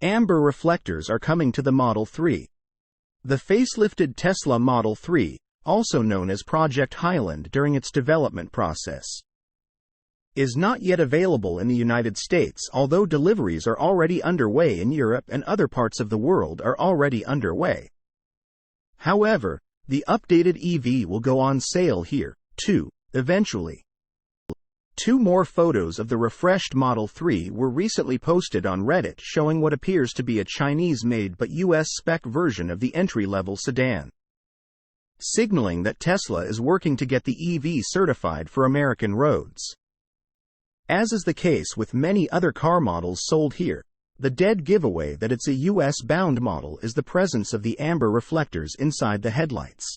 Amber reflectors are coming to the Model 3. The facelifted Tesla Model 3, also known as Project Highland during its development process, is not yet available in the United States, although deliveries are already underway in Europe and other parts of the world are already underway. However, the updated EV will go on sale here, too, eventually. 2 more photos of the refreshed Model 3 were recently posted on Reddit showing what appears to be a Chinese-made but US spec version of the entry-level sedan, signaling that Tesla is working to get the EV certified for American roads. As is the case with many other car models sold here, the dead giveaway that it's a US-bound model is the presence of the amber reflectors inside the headlights,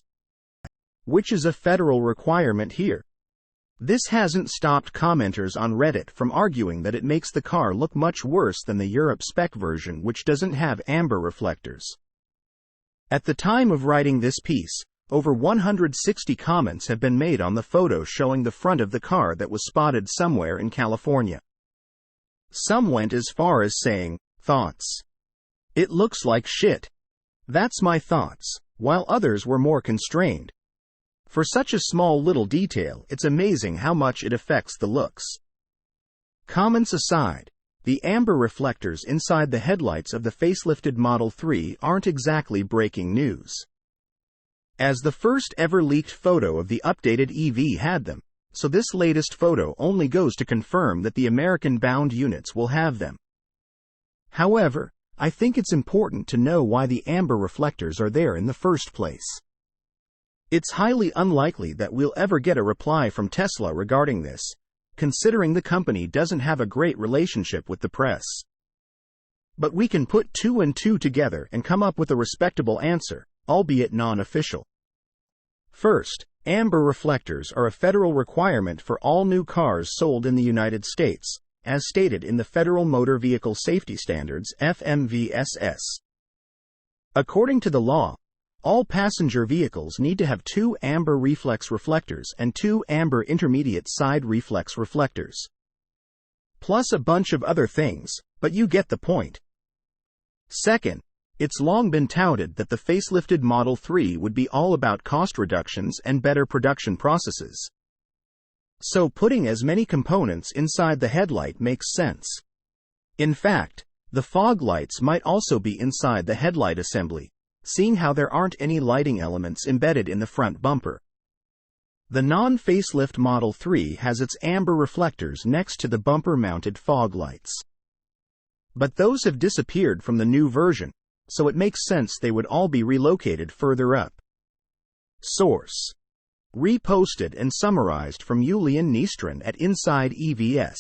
which is a federal requirement here. This hasn't stopped commenters on Reddit from arguing that it makes the car look much worse than the Europe spec version, which doesn't have amber reflectors. At the time of writing this piece, over 160 comments have been made on the photo showing the front of the car that was spotted somewhere in California. Some went as far as saying, "Thoughts? It looks like shit. That's my thoughts," while others were more constrained. For such a small little detail, it's amazing how much it affects the looks. Comments aside, the amber reflectors inside the headlights of the facelifted Model 3 aren't exactly breaking news, as the first ever leaked photo of the updated EV had them, so this latest photo only goes to confirm that the American-bound units will have them. However, I think it's important to know why the amber reflectors are there in the first place. It's highly unlikely that we'll ever get a reply from Tesla regarding this, considering the company doesn't have a great relationship with the press. But we can put 2 and 2 together and come up with a respectable answer, albeit non-official. First, amber reflectors are a federal requirement for all new cars sold in the United States, as stated in the Federal Motor Vehicle Safety Standards (FMVSS). According to the law, all passenger vehicles need to have 2 amber reflex reflectors and 2 amber intermediate side reflex reflectors, plus a bunch of other things, but you get the point. Second, it's long been touted that the facelifted Model 3 would be all about cost reductions and better production processes. So putting as many components inside the headlight makes sense. In fact, the fog lights might also be inside the headlight assembly, seeing how there aren't any lighting elements embedded in the front bumper. The non-facelift Model 3 has its amber reflectors next to the bumper-mounted fog lights, but those have disappeared from the new version, so it makes sense they would all be relocated further up. Source: reposted and summarized from Julian Nystrom at Inside EVS.